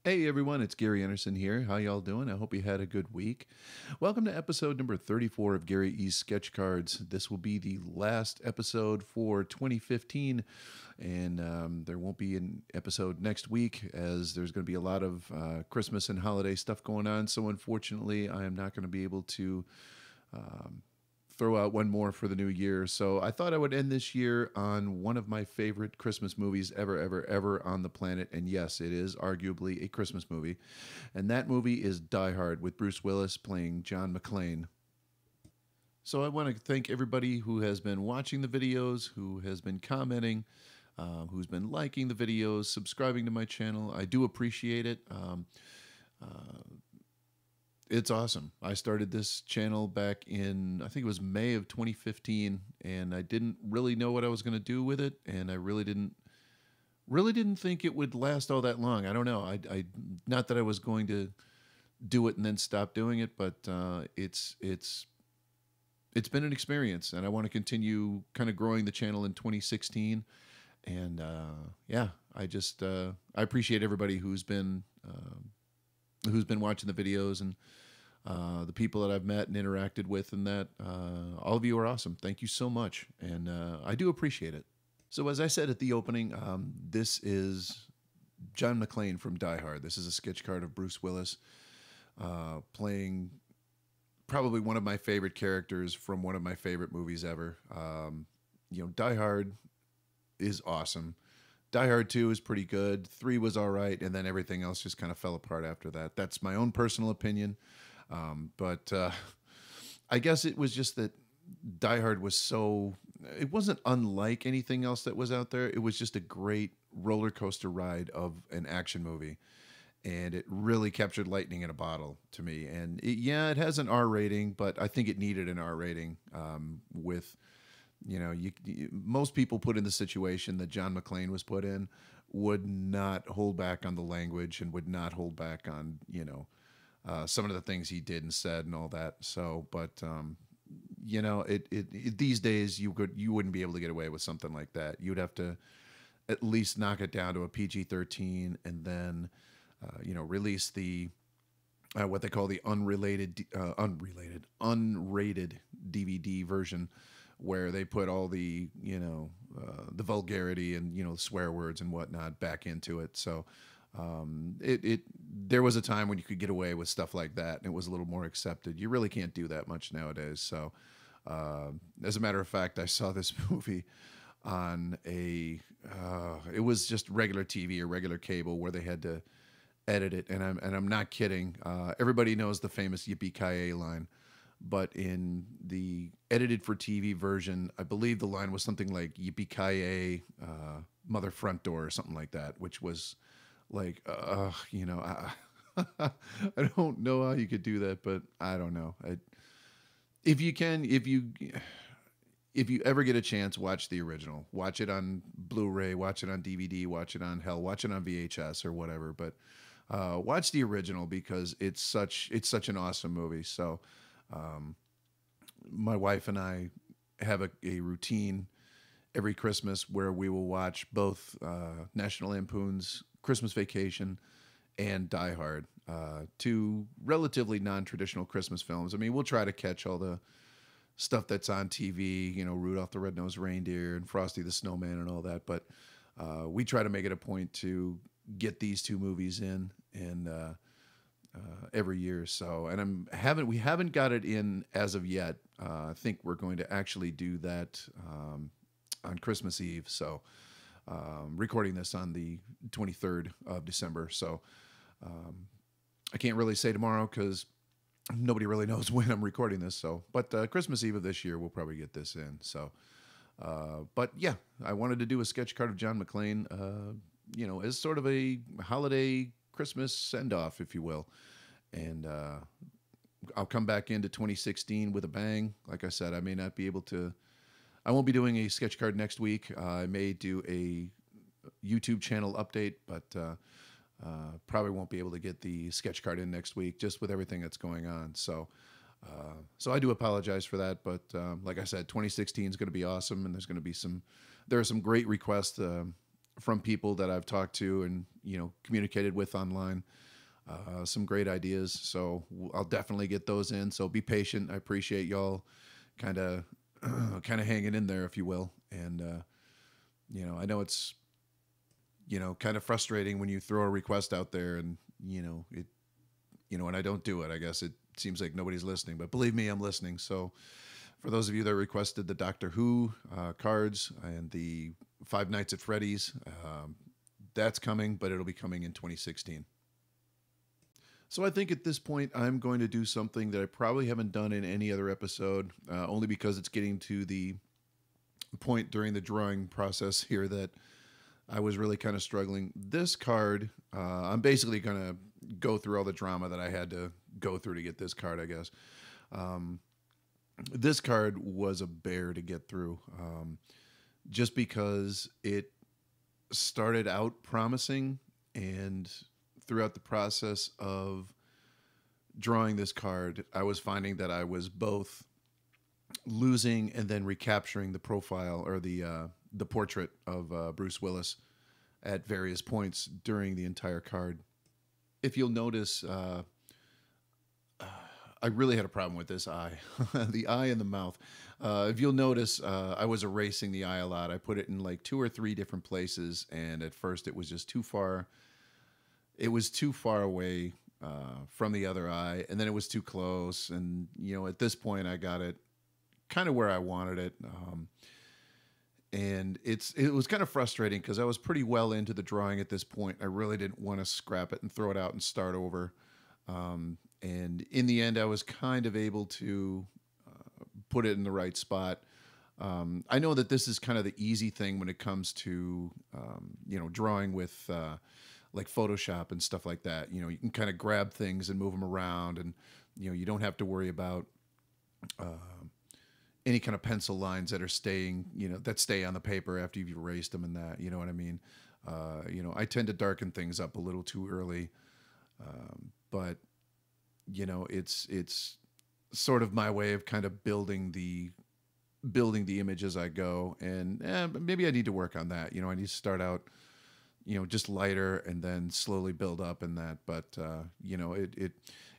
Hey everyone, it's Gary Enerson here. How y'all doing? I hope you had a good week. Welcome to episode number 34 of Gary E's Sketch Cards. This will be the last episode for 2015, and there won't be an episode next week as there's going to be a lot of Christmas and holiday stuff going on. So unfortunately, I am not going to be able to throw out one more for the new year. So I thought I would end this year on one of my favorite Christmas movies ever on the planet. And yes, it is arguably a Christmas movie. And that movie is Die Hard with Bruce Willis playing John McClane. So I want to thank everybody who has been watching the videos, who has been commenting, who's been liking the videos, subscribing to my channel. I do appreciate it. It's awesome. I started this channel back in, I think it was May of 2015, and I didn't really know what I was going to do with it, and I really didn't think it would last all that long. I don't know. I not that I was going to do it and then stop doing it, but it's been an experience, and I want to continue kind of growing the channel in 2016. And yeah, I appreciate everybody who's been watching the videos and the people that I've met and interacted with, and that all of you are awesome. Thank you so much, and I do appreciate it. So as I said at the opening, this is John McClane from Die Hard. This is a sketch card of Bruce Willis playing probably one of my favorite characters from one of my favorite movies ever. Die Hard is awesome. Die Hard 2 is pretty good. 3 was all right, and then everything else just kind of fell apart after that. That's my own personal opinion. But I guess it was just that Die Hard was so... It wasn't unlike anything else that was out there. It was just a great roller coaster ride of an action movie. And it really captured lightning in a bottle to me. And it has an R rating, but I think it needed an R rating with... most people put in the situation that John McClane was put in would not hold back on the language and would not hold back on, some of the things he did and said and all that. So, but, these days you wouldn't be able to get away with something like that. You'd have to at least knock it down to a PG-13 and then, release the, what they call the unrated DVD version, where they put all the, the vulgarity and, swear words and whatnot back into it. So there was a time when you could get away with stuff like that, and it was a little more accepted. You really can't do that much nowadays. So as a matter of fact, I saw this movie on it was just regular TV or regular cable where they had to edit it. And I'm not kidding. Everybody knows the famous Yippee-ki-yay line. But in the edited for TV version, I believe the line was something like "Yippee-ki-yay, mother front door" or something like that, which was like, I don't know how you could do that, but I don't know. If you ever get a chance, watch the original. Watch it on Blu-ray, watch it on DVD, watch it on watch it on VHS or whatever. But watch the original because it's such an awesome movie. So. My wife and I have a routine every Christmas where we will watch both National Lampoon's Christmas Vacation and Die Hard, two relatively non-traditional Christmas films. I mean, we'll try to catch all the stuff that's on TV, Rudolph the Red-Nosed Reindeer and Frosty the Snowman and all that, but we try to make it a point to get these two movies in and every year. So, and we haven't got it in as of yet. I think we're going to actually do that on Christmas Eve. So, recording this on the 23rd of December. So, I can't really say tomorrow because nobody really knows when I'm recording this. So, but Christmas Eve of this year, we'll probably get this in. So, but yeah, I wanted to do a sketch card of John McClane, as sort of a holiday Christmas send-off, if you will. And I'll come back into 2016 with a bang. Like I said, I won't be doing a sketch card next week. I may do a YouTube channel update, but probably won't be able to get the sketch card in next week just with everything that's going on. So I do apologize for that. But like I said, 2016 is going to be awesome, and there are some great requests from people that I've talked to and, communicated with online. Some great ideas. So I'll definitely get those in. So be patient. I appreciate y'all kind of kind of hanging in there, if you will. And, I know it's, kind of frustrating when you throw a request out there and, and I don't do it. I guess it seems like nobody's listening, but believe me, I'm listening. So for those of you that requested the Doctor Who cards and the Five Nights at Freddy's, that's coming, but it'll be coming in 2016. So I think at this point, I'm going to do something that I probably haven't done in any other episode, only because it's getting to the point during the drawing process here that I was really kind of struggling. This card, I'm basically going to go through all the drama that I had to go through to get this card, I guess. This card was a bear to get through, just because it started out promising, and throughout the process of drawing this card, I was finding that I was both losing and then recapturing the profile or the portrait of Bruce Willis at various points during the entire card. If you'll notice, I really had a problem with this eye, the eye and the mouth. If you'll notice, I was erasing the eye a lot. I put it in like 2 or 3 different places, and at first it was just too far. It was too far away from the other eye, and then it was too close. And, at this point I got it kind of where I wanted it. And it was kind of frustrating because I was pretty well into the drawing at this point. I really didn't want to scrap it and throw it out and start over. And in the end, I was kind of able to put it in the right spot. I know that this is kind of the easy thing when it comes to, drawing with like Photoshop and stuff like that. You can kind of grab things and move them around, and, you don't have to worry about any kind of pencil lines that are staying, that stay on the paper after you've erased them and that, you know what I mean? I tend to darken things up a little too early. But it's sort of my way of kind of building the image as I go. And maybe I need to work on that. I need to start out, just lighter and then slowly build up in that. But,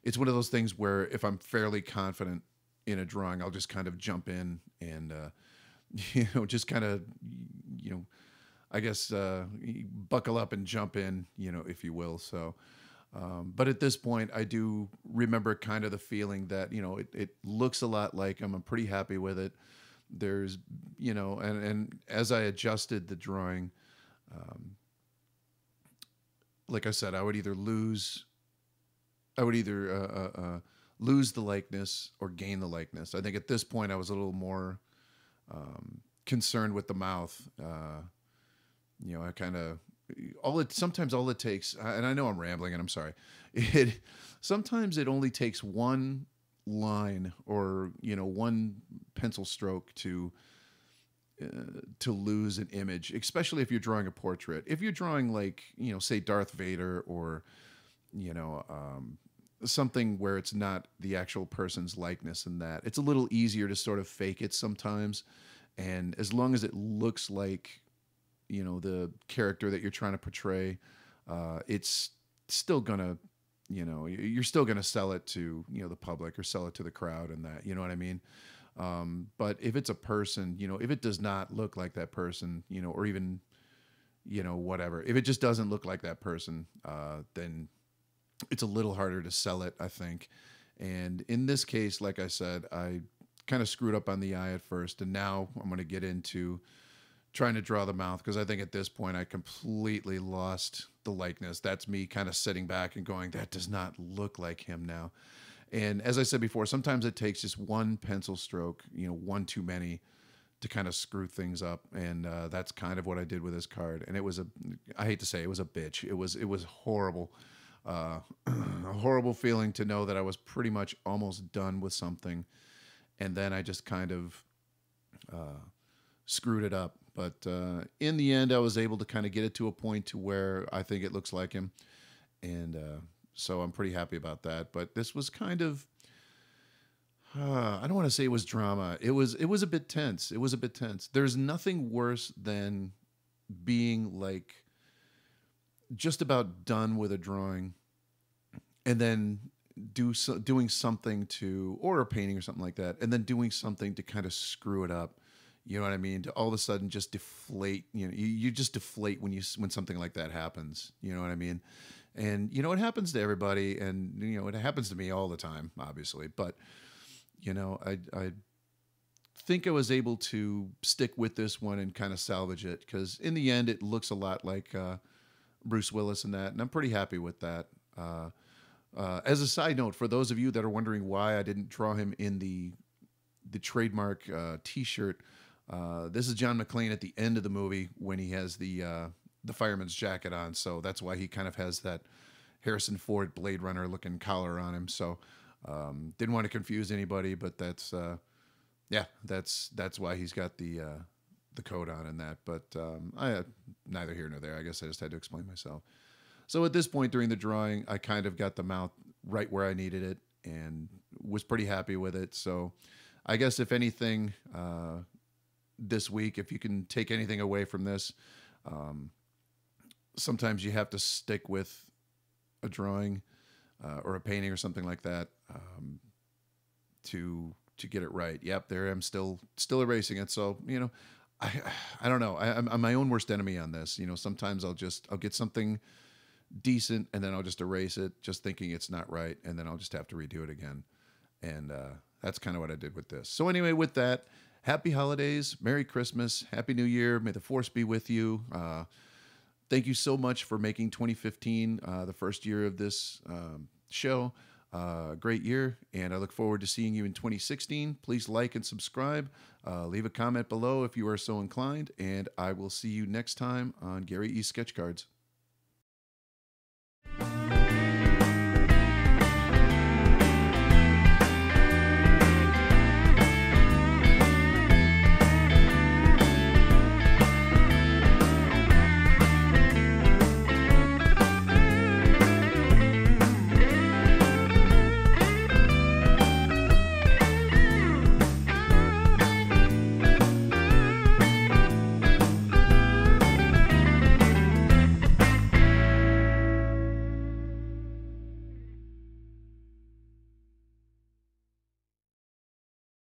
it's one of those things where if I'm fairly confident in a drawing, I'll just kind of jump in and, just kind of, I guess, buckle up and jump in, if you will. So, but at this point, I do remember kind of the feeling that, it looks a lot like I'm pretty happy with it. There's, and as I adjusted the drawing, like I said, I would either lose the likeness or gain the likeness. I think at this point I was a little more concerned with the mouth. I kind of sometimes all it takes, and I know I'm rambling and I'm sorry. Sometimes it only takes one line or one pencil stroke to lose an image, especially if you're drawing a portrait. If you're drawing like say Darth Vader or something where it's not the actual person's likeness, and that it's a little easier to sort of fake it sometimes. And as long as it looks like the character that you're trying to portray, it's still gonna you're still gonna sell it to the public or sell it to the crowd, and that, you know what I mean. But if it's a person, if it does not look like that person, or even whatever, if it just doesn't look like that person, then it's a little harder to sell it, I think. And in this case, like I said, I kind of screwed up on the eye at first, and now I'm going to get into trying to draw the mouth, because I think at this point I completely lost the likeness. That's me kind of sitting back and going, that does not look like him now. And as I said before, sometimes it takes just one pencil stroke, one too many, to kind of screw things up. And that's kind of what I did with this card. And it was I hate to say, it was a bitch. It was horrible. A horrible feeling to know that I was pretty much almost done with something, and then I just kind of screwed it up. But in the end, I was able to kind of get it to a point to where I think it looks like him, and so I'm pretty happy about that. But this was kind of I don't want to say it was drama. It was a bit tense. It was a bit tense. There's nothing worse than being like just about done with a drawing and then doing something to, or a painting or something like that, and then doing something to kind of screw it up. You know what I mean? To all of a sudden just deflate. You know, you just deflate when something like that happens. You know what I mean? And you know it happens to everybody, and you know it happens to me all the time, obviously. But you know, I think I was able to stick with this one and kind of salvage it, because in the end it looks a lot like Bruce Willis in that, and I'm pretty happy with that. As a side note, for those of you that are wondering why I didn't draw him in the trademark T-shirt, this is John McClane at the end of the movie when he has the fireman's jacket on. So that's why he kind of has that Harrison Ford Blade Runner looking collar on him. So didn't want to confuse anybody, but that's why he's got the coat on and that. But neither here nor there. I guess I just had to explain myself. So at this point during the drawing, I kind of got the mouth right where I needed it and was pretty happy with it. So I guess if anything, this week, if you can take anything away from this, sometimes you have to stick with a drawing or a painting or something like that to get it right. Yep, there I'm still erasing it. So you know, I don't know. I'm my own worst enemy on this. You know, sometimes I'll get something decent and then I'll just erase it, just thinking it's not right, and then I'll just have to redo it again. And that's kind of what I did with this. So anyway, with that, happy holidays, Merry Christmas, Happy New Year. May the force be with you. Thank you so much for making 2015 the first year of this show. Great year, and I look forward to seeing you in 2016. Please like and subscribe. Leave a comment below if you are so inclined, and I will see you next time on Gary E. Sketch Cards.